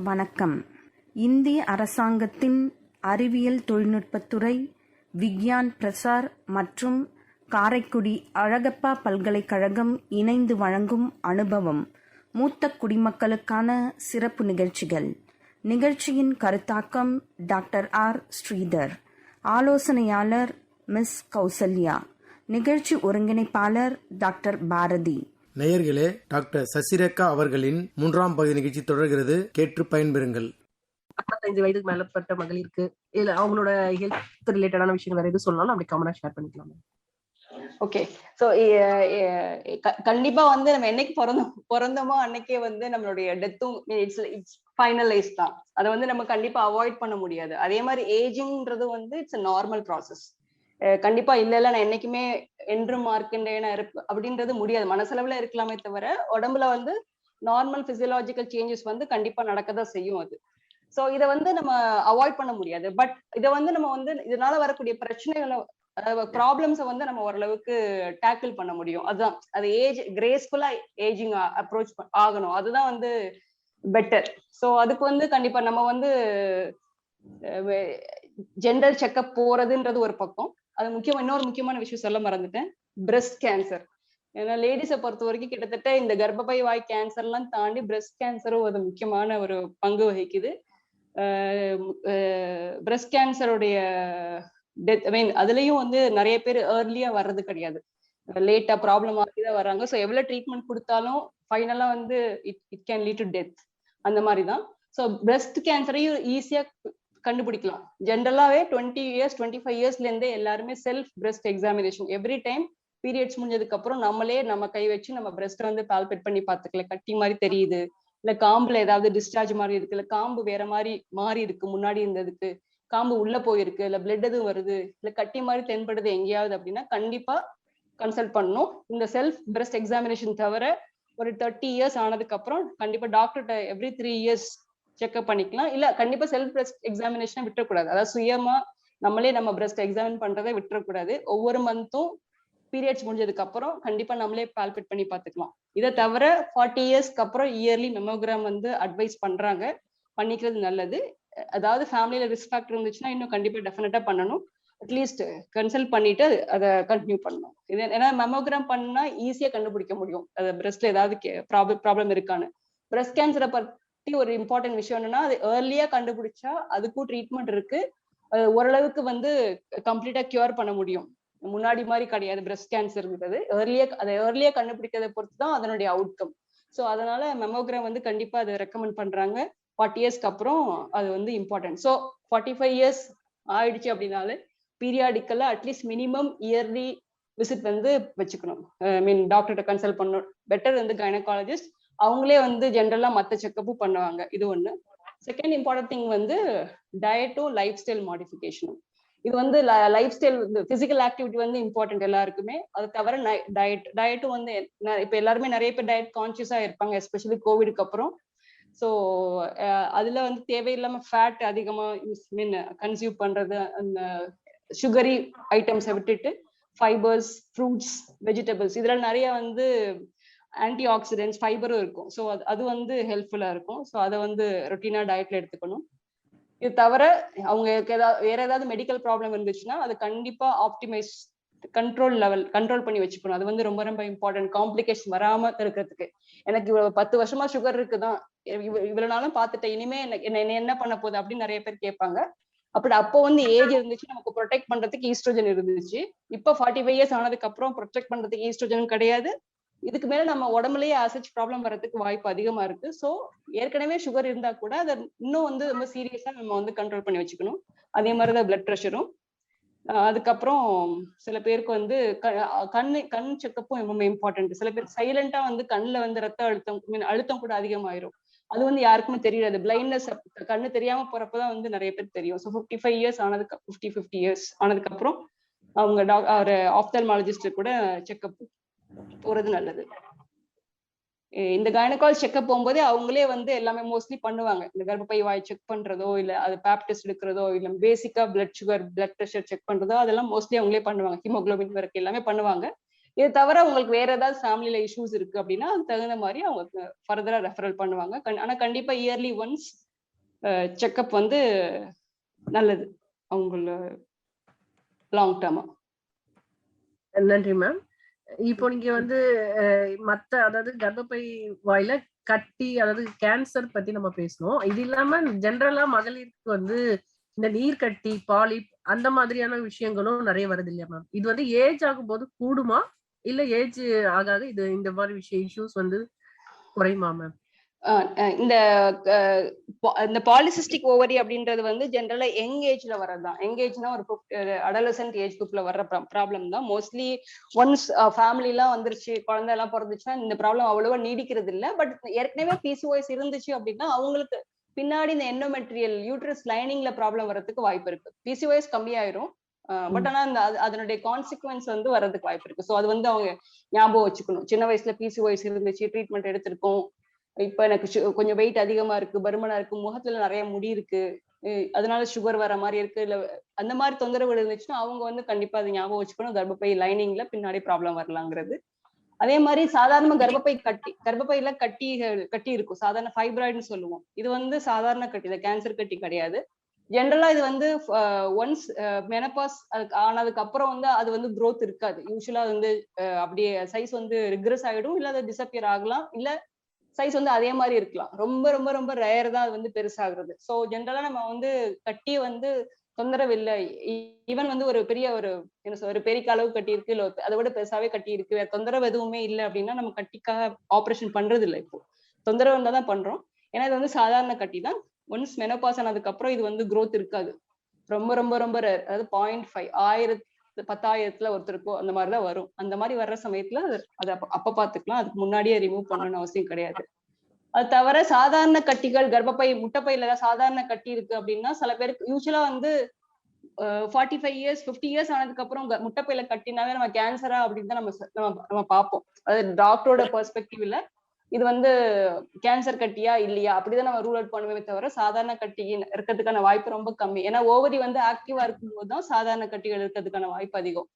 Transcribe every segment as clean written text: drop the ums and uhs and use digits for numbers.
வணக்கம். இந்திய அரசாங்கத்தின் அறிவியல் தொழில்நுட்பத்துறை, விக்யான் பிரசார் மற்றும் காரைக்குடி அழகப்பா பல்கலைக்கழகம் இணைந்து வழங்கும் அனுபவம் மூத்த குடிமக்களுக்கான சிறப்பு நிகழ்ச்சிகள். நிகழ்ச்சியின் கருத்தாக்கம் டாக்டர் ஆர். ஸ்ரீதர். ஆலோசனையாளர் மிஸ் கௌசல்யா. நிகழ்ச்சி ஒருங்கிணைப்பாளர் டாக்டர் பாரதி. நேயர்களே, டாக்டர் சசிரேகா அவர்களின் 3ஆம் பகுதி நிகழ்ச்சி தொடர்கிறது. கேட்டு பயன்பெறுங்கள். 55 வயதுக்கு மேலப்பட்ட மகளிருக்கு இல்ல அவங்களோட ஹெல்த் ரிலேட்டடான விஷயங்கள் வேற எது சொல்லலாம், அப்படி காமனா ஷேர் பண்ணிக்கலாம். ஓகே. சோ கண்டிப்பா வந்து நம்ம என்னைக்கு பிறந்தோமோ அன்னைக்கே வந்து நம்மளுடைய டெத்தும் இட்ஸ் ஃபைனலைஸ் தான். அதை வந்து நம்ம கண்டிப்பா அவாய்ட் பண்ண முடியாது. அதே மாதிரி ஏஜிங்ன்றது வந்து இட்ஸ் நார்மல் ப்ராசஸ். கண்டிப்பா இல்ல நான் என்னைக்குமே என்றும் மார்க்கண்டேனா இருப்பு அப்படின்றது முடியாது. மனசளவுல இருக்கலாமே தவிர உடம்புல வந்து நார்மல் பிசியலாஜிக்கல் சேஞ்சஸ் வந்து கண்டிப்பா நடக்கதான் செய்யும் அது. சோ இதை வந்து நம்ம அவாய்ட் பண்ண முடியாது. பட் இதை வந்து நம்ம வந்து இதனால வரக்கூடிய பிரச்சனைகளை ப்ராப்ளம்ஸை வந்து நம்ம ஓரளவுக்கு டேக்கிள் பண்ண முடியும். அதுதான் அது கிரேஸ்ஃபுல்லா ஏஜிங் அப்ரோச் ஆகணும். அதுதான் வந்து பெட்டர். சோ அதுக்கு வந்து கண்டிப்பா நம்ம வந்து ஜென்ரல் செக்அப் போறதுன்றது ஒரு பக்கம். அது இன்னொரு முக்கியமான விஷயம் சொல்ல மறந்துட்டேன், பிரஸ்ட் கேன்சர். ஏன்னா லேடிஸை பொறுத்த வரைக்கும் கிட்டத்தட்ட இந்த கர்ப்பப்பை வாய் கேன்சர் எல்லாம் தாண்டி பிரஸ்ட் கேன்சரும் ஒரு முக்கியமான ஒரு பங்கு வகிக்குது. பிரஸ்ட் கேன்சருடைய டெத் அதுலயும் வந்து நிறைய பேர் ஏர்லியா வர்றது கிடையாது, லேட்டா ப்ராப்ளம் ஆகிதான் வர்றாங்க. ஸோ எவ்வளவு ட்ரீட்மெண்ட் கொடுத்தாலும் ஃபைனலா வந்து it can lead to death. அந்த மாதிரி தான். ஸோ பிரஸ்ட் கேன்சரையும் ஈஸியா கண்டுபிடிக்கலாம். ஜென்ரலாவே 20 இயர்ஸ் 25 இயர்ஸ்ல இருந்தே எல்லாருமே self breast examination every time periods முடிஞ்சதுக்கு அப்புறம் நம்மளே நம்ம கை வச்சு நம்ம பிரஸ்ட் வந்து பால்பேட் பண்ணி பார்த்துக்கல. கட்டி மாதிரி தெரியுது, இல்ல காம்புல ஏதாவது டிஸ்சார்ஜ் மாதிரி இருக்கு, இல்ல காம்பு வேற மாதிரி மாறி இருக்கு, முன்னாடி இருந்ததுக்கு காம்பு உள்ள போயிருக்கு, இல்ல பிளட் எதுவும் வருது, இல்ல கட்டி மாதிரி தென்படுது எங்கேயாவது அப்படின்னா கண்டிப்பா கன்சல்ட் பண்ணணும். இந்த செல்ஃப் பிரஸ்ட் எக்ஸாமினேஷன் தவிர ஒரு 30 இயர்ஸ் ஆனதுக்கு அப்புறம் கண்டிப்பா டாக்டர்கிட்ட எவ்ரி 3 இயர்ஸ் செக்அப் பண்ணிக்கலாம். இல்ல கண்டிப்பா செல்ஃப் பிரஸ்ட் எக்ஸாமினேஷனை விட்டுறக்கூடாது. அதாவது சுயமா நம்மளே நம்ம பிரஸ்ட் எக்ஸாமின் பண்றதை விட்டுறக்கூடாது. ஒவ்வொரு மந்த்தும் பீரியட்ஸ் முடிஞ்சதுக்கு அப்புறம் கண்டிப்பா நம்மளே பால்பேட் பண்ணி பார்த்துக்கலாம். இதை தவிர 40 இயர்ஸ்க்கு அப்புறம் இயர்லி மெமோகிராம் வந்து அட்வைஸ் பண்றாங்க, பண்ணிக்கிறது நல்லது. அதாவது ஃபேமிலியில ரிஸ்க் ஃபேக்டர் இருந்துச்சுன்னா இன்னும் கண்டிப்பா டெஃபினட்டா பண்ணணும். அட்லீஸ்ட் கன்சல்ட் பண்ணிட்டு அதை கண்டினியூ பண்ணணும். இது ஏன்னா மெமோகிராம் பண்ணா ஈஸியா கண்டுபிடிக்க முடியும் அது பிரஸ்ட்ல ஏதாவது ப்ராப்ளம் இருக்கான்னு. பிரஸ்ட் கேன்சரை பத்தி ஒரு இம்பார்ட்டன்ட் விஷயம் என்னன்னா, அது ஏர்லியா கண்டுபிடிச்சா அதுக்கும் ட்ரீட்மெண்ட் இருக்கு. ஓரளவுக்கு வந்து கம்ப்ளீட்டா கியூர் பண்ண முடியும். முன்னாடி மாதிரி கிடையாது பிரஸ்ட் கேன்சர்ங்கிறது. ஏர்லியா கண்டுபிடிக்கிறத பொறுத்து தான் அதனுடைய அவுட்கம். ஸோ அதனால மெமோகிராம் வந்து கண்டிப்பா அதை ரெக்கமெண்ட் பண்றாங்க. 40 இயர்ஸ்க்கு அப்புறம் அது வந்து இம்பார்ட்டன்ட். ஸோ 45 இயர்ஸ் ஆயிடுச்சு அப்படின்னாலே பீரியாடிக்கலா அட்லீஸ்ட் மினிமம் இயர்லி விசிட் வந்து வச்சுக்கணும். டாக்டர்கிட்ட கன்சல்ட் பண்ணணும். பெட்டர் வந்து கைனகாலஜிஸ்ட் அவங்களே வந்து ஜென்ரலா மற்ற செக்கப்பும் பண்ணுவாங்க. இது ஒண்ணு. செகண்ட் இம்பார்ட்டன்ட் திங் வந்து டயட்டும் லைஃப் ஸ்டைல் மாடிஃபிகேஷனும். இது வந்து லைஃப் ஸ்டைல் பிசிக்கல் ஆக்டிவிட்டி வந்து இம்பார்ட்டன்ட் எல்லாருக்குமே. அது தவிர டயட்டும் வந்து இப்ப எல்லாருமே நிறைய பேர் டயட் கான்சியஸா இருப்பாங்க, எஸ்பெஷலி கோவிடுக்கு அப்புறம். ஸோ அதுல வந்து தேவையில்லாம ஃபேட் அதிகமா கன்சியூம் பண்றது, அந்த சுகரி ஐட்டம்ஸை விட்டுட்டு ஃபைபர்ஸ், ஃப்ரூட்ஸ், வெஜிடபிள்ஸ் இதுல நிறைய வந்து ஆன்டி ஆக்சிடென்ட்ஸ், ஃபைபரும் இருக்கும். ஸோ அது வந்து ஹெல்ப்ஃபுல்லா இருக்கும். ஸோ அதை வந்து ரொட்டீனா டயட்ல எடுத்துக்கணும். இது தவிர அவங்களுக்கு வேற ஏதாவது மெடிக்கல் ப்ராப்ளம் இருந்துச்சுன்னா அது கண்டிப்பா ஆப்டிமைஸ் கண்ட்ரோல் பண்ணி வச்சுக்கணும். அது வந்து ரொம்ப ரொம்ப இம்பார்ட்டன்ட், காம்ப்ளிகேஷன் வராம இருக்கிறதுக்கு. எனக்கு இவ்வளவு 10 வருஷமா சுகர் இருக்குதான், இவ்வளவு நாளும் பார்த்துட்டேன், இனிமே என்ன பண்ண போகுது அப்படின்னு நிறைய பேர் கேட்பாங்க. அப்போ வந்து ஏஜ் இருந்துச்சு, நமக்கு ப்ரொடெக்ட் பண்றதுக்கு ஈஸ்ட்ரோஜன் இருந்துச்சு. இப்போ 45 இயர்ஸ் ஆனதுக்கு அப்புறம் ப்ரொடெக்ட் பண்றதுக்கு ஈஸ்ட்ரோஜன் கிடையாது. இதுக்கு மேல நம்ம உடம்புலயே ஆசச் ப்ராப்ளம் வர்றதுக்கு வாய்ப்பு அதிகமா இருக்கு. ஸோ ஏற்கனவே சுகர் இருந்தா கூட அதை இன்னும் வந்து ரொம்ப சீரியஸா நம்ம வந்து கண்ட்ரோல் பண்ணி வச்சுக்கணும். அதே மாதிரிதான் பிளட் ப்ரெஷரும். அதுக்கப்புறம் சில பேருக்கு வந்து கண் செக்கப்பும் ரொம்ப இம்பார்ட்டன்ட். சில பேருக்கு சைலண்டா வந்து கண்ணுல வந்து ரத்த அழுத்தம் கூட அதிகமாயிரும். அது வந்து யாருக்குமே தெரியாது. பிளைண்ட்னஸ், கண்ணு தெரியாம போறப்பதான் வந்து நிறைய பேர் தெரியும். ஸோ 50 இயர்ஸ் ஆனதுக்கு அப்புறம் அவங்க ஆப்தல்மாலஜிஸ்ட் கூட செக்கப் போறது நல்லது. இந்த கைனகாலஜி செக்அப் போகும்போதே அவங்களே வந்து எல்லாமே மோஸ்ட்லி பண்ணுவாங்க. இந்த கர்ப்பப்பை வாய் செக் பண்றதோ, இல்ல அது பேப் டெஸ்ட் எடுக்கிறதோ, இல்ல பேசிக்கா blood sugar, blood pressure check பண்றதோ, அதெல்லாம் மோஸ்ட்லி அவங்களே பண்ணுவாங்க. ஹீமோகுளோபின் வரைக்கும் எல்லாமே பண்ணுவாங்க. இது தவிர உங்களுக்கு வேற ஏதாவது ஃபேமிலியில இஷ்யூஸ் இருக்கு அப்படின்னா அது தகுந்த மாதிரி அவங்க ஃபர்தரா ரெஃபரல் பண்ணுவாங்க. ஆனா கண்டிப்பா இயர்லி ஒன்ஸ் செக்கப் வந்து நல்லது அவங்கள லாங் டேர்மா. நன்றி மேம். இப்போ நீங்க வந்து மத்த அதாவது கர்ப்பப்பை வாயில கட்டி அதாவது கேன்சர் பத்தி நம்ம பேசணும். இது இல்லாம ஜெனரலா மகளிருக்கு வந்து இந்த நீர் கட்டி, பாலிப் அந்த மாதிரியான விஷயங்களும் நிறைய வருது இல்லையா மேம்? இது வந்து ஏஜ் ஆகும்போது கூடுமா? இல்ல ஏஜ் ஆக ஆக இது இந்த மாதிரி இஷ்யூஸ் வந்து குறையுமா மேம்? இந்த இந்த பாலிசிஸ்டிக் ஓவரி அப்படின்றது வந்து ஜென்ரலா யங் ஏஜ்ல வர்றதுதான். யங் ஏஜ்னா ஒரு அடலசன்ட் ஏஜ் குரூப்ல வர்ற ப்ராப்ளம் தான். மோஸ்ட்லி ஒன்ஸ் ஃபேமிலி எல்லாம் வந்துருச்சு, குழந்தை எல்லாம் பிறந்துச்சுன்னா இந்த ப்ராப்ளம் அவ்வளவா நீடிக்கிறது இல்ல. பட் ஏற்கனவே பிசிஓஎஸ் இருந்துச்சு அப்படின்னா அவங்களுக்கு பின்னாடி இந்த எண்டோமெட்ரியல் யூட்ரஸ் லைனிங்ல ப்ராப்ளம் வர்றதுக்கு வாய்ப்பு இருக்கு. பிசிஓஎஸ் கம்மியாயிரும், பட் ஆனா அதனுடைய கான்சிக்வன்ஸ் வந்து வர்றதுக்கு வாய்ப்பு இருக்கு. ஸோ அது வந்து அவங்க ஞாபகம் வச்சுக்கணும். சின்ன வயசுல பிசிஓஎஸ் இருந்துச்சு, ட்ரீட்மெண்ட் எடுத்திருக்கோம், இப்ப எனக்கு கொஞ்சம் வெயிட் அதிகமா இருக்கு, பருமனா இருக்கு, முகத்துல நிறைய முடி இருக்கு, அதனால சுகர் வர மாதிரி இருக்கு, இல்ல அந்த மாதிரி தொந்தரவு இருந்துச்சுன்னா அவங்க வந்து கண்டிப்பா அதை ஞாபகம் வச்சுக்கணும். கர்ப்பப்பை லைனிங்ல பின்னாடி ப்ராப்ளம் வரலாங்கிறது. அதே மாதிரி சாதாரண கர்ப்பப்பையில கட்டி இருக்கும், சாதாரண ஃபைப்ராய்டுன்னு சொல்லுவோம். இது வந்து சாதாரண கட்டி, கேன்சர் கட்டி கிடையாது. ஜென்ரலா இது வந்து ஒன்ஸ் மெனபாஸ் ஆனதுக்கு அப்புறம் வந்து அது வந்து growth இருக்காது. யூஸ்வலா வந்து அப்படியே சைஸ் வந்து ரிக்ரெஸ் ஆயிடும், இல்ல அது டிசப்பியர் ஆகலாம், இல்ல சைஸ் வந்து அதே மாதிரி இருக்கலாம். ரொம்ப ரொம்ப ரொம்ப ரேர் தான் அது வந்து பெருசாகிறது. ஸோ ஜென்ரலா நம்ம வந்து கட்டி வந்து தொந்தரவு இல்லை. ஈவன் வந்து ஒரு பெரிய என்ன சொல்ற ஒரு பெரிய அளவு கட்டி இருக்கு, இல்ல அதை விட பெருசாவே கட்டி இருக்கு, வேற தொந்தரவு எதுவுமே இல்லை அப்படின்னா நம்ம கட்டிக்காக ஆப்ரேஷன் பண்றது இல்லை. இப்போ தொந்தரவு இருந்தா தான் பண்றோம். ஏன்னா இது வந்து சாதாரண கட்டி தான். ஒன்ஸ் மெனோபாஸ் ஆனதுக்கு அப்புறம் இது வந்து growth இருக்காது. ரொம்ப ரொம்ப ரொம்ப ரேர். அதாவது 0.5 10,000த்துல ஒருத்தருக்கோ அந்த மாதிரிதான் வரும். அந்த மாதிரி வர்ற சமயத்துல அதை அப்ப பாத்துக்கலாம். அதுக்கு முன்னாடியே ரிமூவ் பண்ணணும்னு அவசியம் கிடையாது. அது தவிர சாதாரண கட்டிகள், கர்ப்பப்பை முட்டைப்பையில ஏதாவது சாதாரண கட்டி இருக்கு அப்படின்னா சில பேருக்கு யூஸ்வலா வந்து 45 இயர்ஸ் 50 இயர்ஸ் ஆனதுக்கு அப்புறம் முட்டைப்பையில கட்டினாவே நம்ம கேன்சரா அப்படின்னு தான் நம்ம பார்ப்போம். அதாவது டாக்டரோட பெர்ஸ்பெக்டிவ்ல இது வந்து கேன்சர் கட்டியா இல்லையா அப்படிதான் நம்ம ரூல் அவுட் பண்ணுவே தவிர சாதாரண கட்டி இருக்கிறதுக்கான வாய்ப்பு ரொம்ப கம்மி. ஏன்னா ஓவரி வந்து ஆக்டிவா இருக்கும்போது தான் சாதாரண கட்டிகள் இருக்கிறதுக்கான வாய்ப்பு அதிகம்.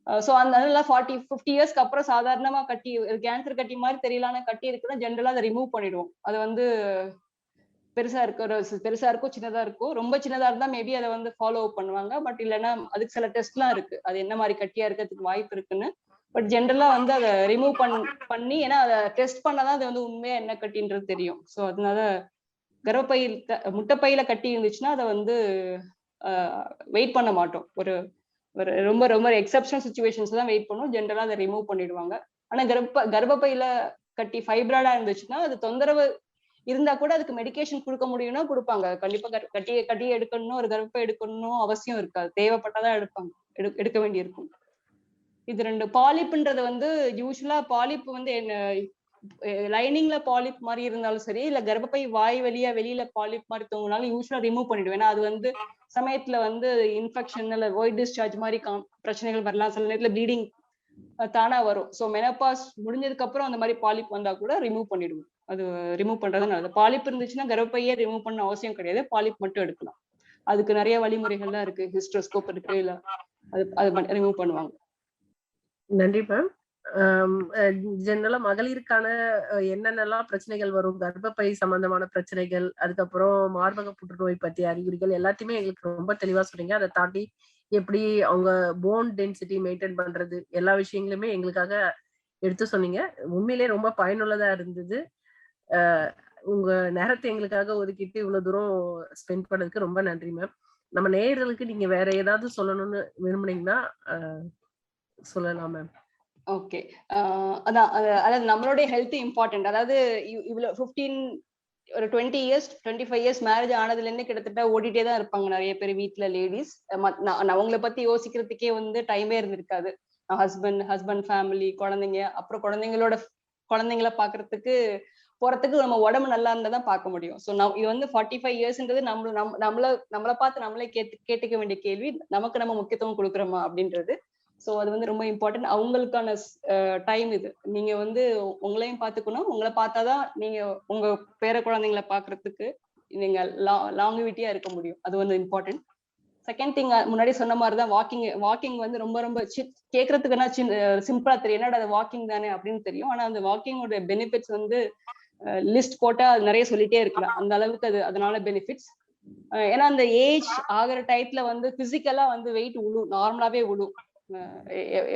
சோ அதனால 40-50 இயர்ஸ்க்கு அப்புறம் சாதாரணமா கட்டி கேன்சர் கட்டி மாதிரி தெரியலான கட்டி இருக்குன்னா ஜென்ரலா அதை ரிமூவ் பண்ணிடுவோம். அது வந்து பெருசா இருக்கும், சின்னதா இருக்கும். ரொம்ப சின்னதா இருந்தா மேபி அதை வந்து ஃபாலோ அப் பண்ணுவாங்க. பட் இல்லைன்னா அதுக்கு சில டெஸ்ட் எல்லாம் இருக்கு, அது என்ன மாதிரி கட்டியா இருக்கிறதுக்கு வாய்ப்பு இருக்குன்னு. பட் ஜென்ரலா வந்து அதை ரிமூவ் பண்ணி ஏன்னா அதை டெஸ்ட் பண்ணாதான் அது வந்து உண்மையா என்ன கட்டின்றது தெரியும். ஸோ அதனால கர்ப்பப்பையில் முட்டைப்பையில கட்டி இருந்துச்சுன்னா அதை வந்து வெயிட் பண்ண மாட்டோம். ஒரு ரொம்ப ரொம்ப எக்ஸப்ஷனல் சுச்சுவேஷன்ஸ் தான் வெயிட் பண்ணும். ஜென்ரலா அதை ரிமூவ் பண்ணிடுவாங்க. ஆனா கர்ப்பப்பையில கட்டி ஃபைப்ராய்டா இருந்துச்சுன்னா அது தொந்தரவு இருந்தா கூட அதுக்கு மெடிகேஷன் கொடுக்க முடியும்னா கொடுப்பாங்க. கண்டிப்பா கட்டி எடுக்கணும், ஒரு கர்ப்பப்பை எடுக்கணும் அவசியம் இருக்காது. தேவைப்பட்டாதான் எடுக்க வேண்டி இருக்கும். இது ரெண்டு. பாலிப்ன்றது வந்து யூஸ்வலா பாலிப் வந்து என்ன லைனிங்ல பாலிப் மாதிரி இருந்தாலும் சரி, இல்ல கர்ப்பப்பை வாய் வெளியில பாலிப் மாதிரி தோங்கினாலும் யூஸ்வலா ரிமூவ் பண்ணிடுவேன். ஏன்னா அது வந்து சமயத்துல வந்து இன்ஃபெக்ஷன் இல்ல ஒயிட் டிஸ்சார்ஜ் மாதிரி பிரச்சனைகள் வரலாம். சில நேரத்துல ப்ளீடிங் தானா வரும். ஸோ மெனோபாஸ் முடிஞ்சதுக்கு அப்புறம் அந்த மாதிரி பாலிப் வந்தா கூட ரிமூவ் பண்ணிடுவோம். அது ரிமூவ் பண்றது நல்லது. பாலிப் இருந்துச்சுன்னா கர்ப்பப்பையே ரிமூவ் பண்ண அவசியம் கிடையாது, பாலிப் மட்டும் எடுக்கலாம். அதுக்கு நிறைய வழிமுறைகள்லாம் இருக்கு, ஹிஸ்ட்ரோஸ்கோப் இருக்கு, இல்ல அது ரிமூவ் பண்ணுவாங்க. நன்றி மேம். ஜெனரலா மகளிருக்கான என்னென்னலாம் பிரச்சனைகள் வரும், கர்ப்பப்பை சம்பந்தமான பிரச்சனைகள், அதுக்கப்புறம் மார்பக புற்றுநோய் பற்றிய அறிகுறிகள் எல்லாத்தையுமே எங்களுக்கு ரொம்ப தெளிவா சொன்னீங்க. அதை தாண்டி எப்படி அவங்க போன் டென்சிட்டி மெயின்டைன் பண்றது எல்லா விஷயங்களுமே எங்களுக்காக எடுத்து சொன்னீங்க. உண்மையிலேயே ரொம்ப பயனுள்ளதா இருந்தது. உங்க நேரத்தை எங்களுக்காக ஒதுக்கிட்டு இவ்வளவு தூரம் ஸ்பெண்ட் பண்ணதுக்கு ரொம்ப நன்றி மேம். நம்ம நேயர்களுக்கு நீங்க வேற ஏதாவது சொல்லணும்னு விரும்புனீங்கன்னா சொல்லலாம் மேம். ஓகே. அதாவது நம்மளுடைய ஹெல்த் இம்பார்ட்டன்ட். அதாவது இவ்வளவு 20 இயர்ஸ் 25 இயர்ஸ் மேரேஜ் ஆனதுல இருந்து கிட்டத்தட்ட ஓடிட்டே தான் இருப்பாங்க நிறைய பேர் வீட்டுல லேடிஸ். அவங்கள பத்தி யோசிக்கிறதுக்கே வந்து டைமே இருந்திருக்காது. ஹஸ்பண்ட் ஃபேமிலி, குழந்தைங்க, அப்புறம் குழந்தைங்கள பாக்குறதுக்கு போறதுக்கு நம்ம உடம்பு நல்லா இருந்தா தான் பார்க்க முடியும். ஸோ இது வந்து 45 இயர்ஸ்ன்றது நம்மளை பார்த்து நம்மளே கேட்டுக்க வேண்டிய கேள்வி, நமக்கு நம்ம முக்கியத்துவம் கொடுக்குறோமா அப்படின்றது. ஸோ அது வந்து ரொம்ப இம்பார்ட்டன்ட். அவங்களுக்கான டைம் இது. நீங்க வந்து உங்களையும் பார்த்துக்கணும். உங்களை பார்த்தாதான் நீங்க உங்க பேர குழந்தைங்களை பாக்குறதுக்கு நீங்க லாங்குவிட்டியா இருக்க முடியும். அது வந்து இம்பார்ட்டன்ட். செகண்ட் திங், முன்னாடி சொன்ன மாதிரிதான் வாக்கிங் வந்து ரொம்ப ரொம்ப கேட்கறதுக்குன்னா சிம்பிளா தெரியும், என்னடா அது வாக்கிங் தானே அப்படின்னு தெரியும். ஆனா அந்த வாக்கிங்கோட பெனிஃபிட்ஸ் வந்து லிஸ்ட் போட்டா அது நிறைய சொல்லிட்டே இருக்கலாம். அந்த அளவுக்கு அது அதனால பெனிஃபிட்ஸ். ஏன்னா அந்த ஏஜ் ஆகிற டயத்துல வந்து பிசிக்கலா வந்து வெயிட் நார்மலாவே விழும்.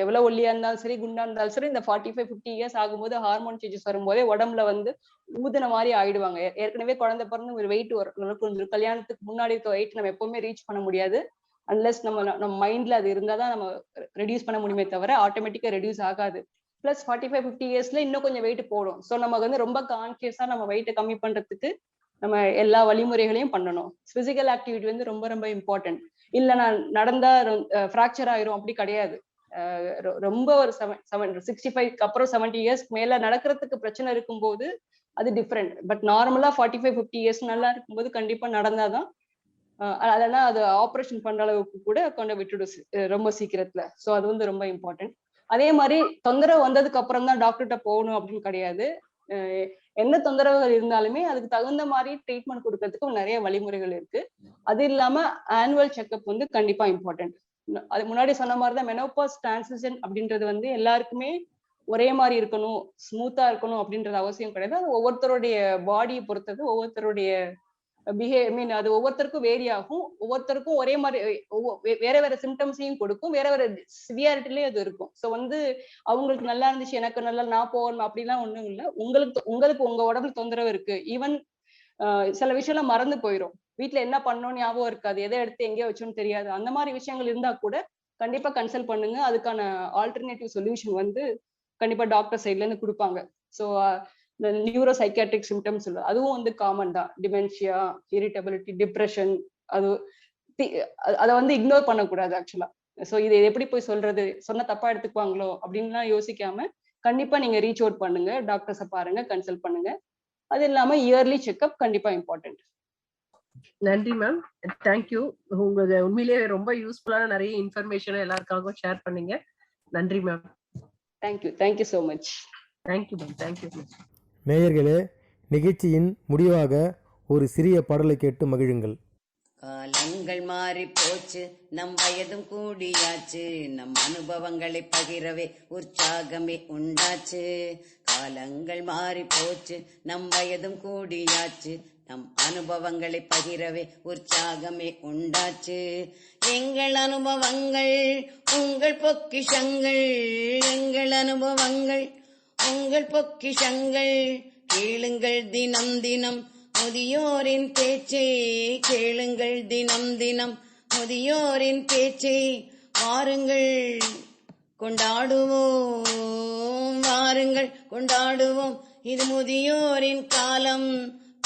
எவ்வளவு ஒல்லியா இருந்தாலும் சரி, குண்டா இருந்தாலும் சரி, இந்த 45-50 இயர்ஸ் ஆகும்போது ஹார்மோன் சேஞ்சஸ் வரும்போதே உடம்புல வந்து ஊதுன மாதிரி ஆயிடுவாங்க. ஏற்கனவே குழந்தை பிறந்து ஒரு வெயிட் கொஞ்சம் கல்யாணத்துக்கு முன்னாடி இருக்க வெயிட் நம்ம எப்பவுமே ரீச் பண்ண முடியாது. அன்லெஸ் நம்ம மைண்ட்ல அது இருந்தாதான் நம்ம ரெடியூஸ் பண்ண முடியுமே தவிர ஆட்டோமேட்டிக்கா ரெடியூஸ் ஆகாது. பிளஸ் 45-50 இயர்ஸ்ல இன்னும் கொஞ்சம் வெயிட் போடும். ஸோ நமக்கு வந்து ரொம்ப கான்சியஸா நம்ம வெயிட்டை கம்மி பண்றதுக்கு நம்ம எல்லா வழிமுறைகளையும் பண்ணணும். பிசிக்கல் ஆக்டிவிட்டி வந்து ரொம்ப ரொம்ப இம்பார்ட்டன்ட். இல்ல நான் நடந்தா ஃப்ராக்சர் ஆயிரும் அப்படி கிடையாது. ரொம்ப ஒரு 65 அப்புறம் 70 இயர்ஸ்க்கு மேல நடக்கிறதுக்கு பிரச்சனை இருக்கும்போது அது டிஃப்ரெண்ட். பட் நார்மலா 45-50 இயர்ஸ் நல்லா இருக்கும்போது கண்டிப்பா நடந்தாதான் அதெல்லாம் அது ஆப்ரேஷன் பண்ற அளவுக்கு கூட கொண்டு விட்டுடும் ரொம்ப சீக்கிரத்துல. ஸோ அது வந்து ரொம்ப இம்பார்ட்டன்ட். அதே மாதிரி தொந்தரவு வந்ததுக்கு அப்புறம் தான் டாக்டர்கிட்ட போகணும் அப்படின்னு கிடையாது. என்ன தொந்தரவுகள் இருந்தாலுமே அதுக்கு தகுந்த மாதிரி ட்ரீட்மெண்ட் கொடுக்கறதுக்கு நிறைய வழிமுறைகள் இருக்கு. அது இல்லாம ஆனுவல் செக்அப் வந்து கண்டிப்பா இம்பார்ட்டன்ட். அது முன்னாடி சொன்ன மாதிரிதான் மெனோபாஸ் டிரான்சிஷன் அப்படின்றது வந்து எல்லாருக்குமே ஒரே மாதிரி இருக்கணும், ஸ்மூத்தா இருக்கணும் அப்படின்றது அவசியம் கிடையாது. அது ஒவ்வொருத்தருடைய பாடியை பொறுத்தது, ஒவ்வொருத்தருடைய அது ஒவ்வொருத்தருக்கும் வேரி ஆகும். ஒவ்வொருத்தருக்கும் ஒரே மாதிரி வேற வேற சிம்டம்ஸையும் கொடுக்கும், வேற வேற சிவியாரிட்டிலயும் அது இருக்கும். ஸோ வந்து அவங்களுக்கு நல்லா இருந்துச்சு, எனக்கு நல்லா நான் போகணும் அப்படிலாம் ஒண்ணும் இல்லை. உங்களுக்கு உங்க உடம்புல தொந்தரவு இருக்கு. ஈவன் சில விஷயம்லாம் மறந்து போயிடும். வீட்டுல என்ன பண்ணணும் ஞாபகம் இருக்காது, எதை எடுத்து எங்கேயோ வச்சோன்னு தெரியாது. அந்த மாதிரி விஷயங்கள் இருந்தா கூட கண்டிப்பா கன்சல்ட் பண்ணுங்க. அதுக்கான ஆல்டர்னேட்டிவ் சொல்யூஷன் வந்து கண்டிப்பா டாக்டர் சைட்ல இருந்து கொடுப்பாங்க. ஸோ இந்த நியூரோ சைக்காட்ரிக் சிம்டம்ஸ் அதுவும் வந்து காமன் தான். டிமென்ஷியா, இரிட்டபிலிட்டி, டிப்ரெஷன், அதை வந்து இக்னோர் பண்ணக்கூடாது ஆக்சுவலா. ஸோ இதை எப்படி போய் சொல்றது, சொன்ன தப்பா எடுத்துக்குவாங்களோ அப்படின்லாம் யோசிக்காம கண்டிப்பா நீங்க ரீச் அவுட் பண்ணுங்க, டாக்டர்ஸை பாருங்க, கன்சல்ட் பண்ணுங்க. அது இல்லாம இயர்லி செக்அப் கண்டிப்பா இம்பார்ட்டன்ட். நன்றி மேம், தேங்க்யூ. உங்களுக்கு உண்மையிலேயே ரொம்ப யூஸ்ஃபுல்லான நிறைய இன்ஃபர்மேஷன் எல்லாருக்காகவும் ஷேர் பண்ணீங்க. நன்றி ma'am. Thank you so much. Thank you ma'am, thank you. நேயர்களே, நிகழ்ச்சியின் முடிவாக ஒரு சிறிய பாடலை கேட்டு மகிழுங்கள். காலங்கள் மாறி போச்சு, நம் வயதும் கூடியாச்சு, நம் அனுபவங்களை பகிரவே உற்சாகமே உண்டாச்சு. காலங்கள் மாறி போச்சு, நம் வயதும் கூடியாச்சு, நம் அனுபவங்களை பகிரவே உற்சாகமே உண்டாச்சு. எங்கள் அனுபவங்கள் உங்கள் பொக்கிஷங்கள், எங்கள் அனுபவங்கள் உங்கள் பொக்கிஷங்கள். கேளுங்கள் தினம் தினம் முதியோரின் பேச்சை, கேளுங்கள் தினம் தினம் முதியோரின் பேச்சை. வாருங்கள் கொண்டாடுவோம், வாருங்கள் கொண்டாடுவோம், இது முதியோரின் காலம்.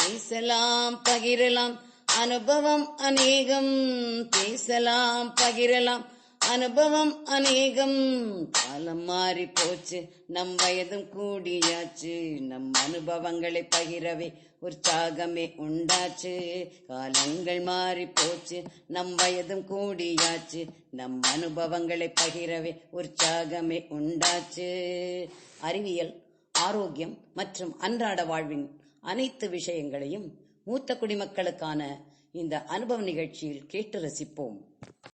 பேசலாம் பகிரலாம் அனுபவம் அநேகம், பேசலாம் பகிரலாம் அனுபவம் அநேகம். காலம் மாறி போச்சு, நம் வயதும் கூடியாச்சு, நம் அனுபவங்களை பகிரவே உற்சாகமே உண்டாச்சு. காலங்கள் மாறி போச்சு, நம் வயதும் கூடியாச்சு, நம் அனுபவங்களை பகிரவே உற்சாகமே உண்டாச்சு. அறிவியல், ஆரோக்கியம் மற்றும் அன்றாட வாழ்வின் அனைத்து விஷயங்களையும் மூத்த குடிமக்களுக்கான இந்த அனுபவ நிகழ்ச்சியில் கேட்டு ரசிப்போம்.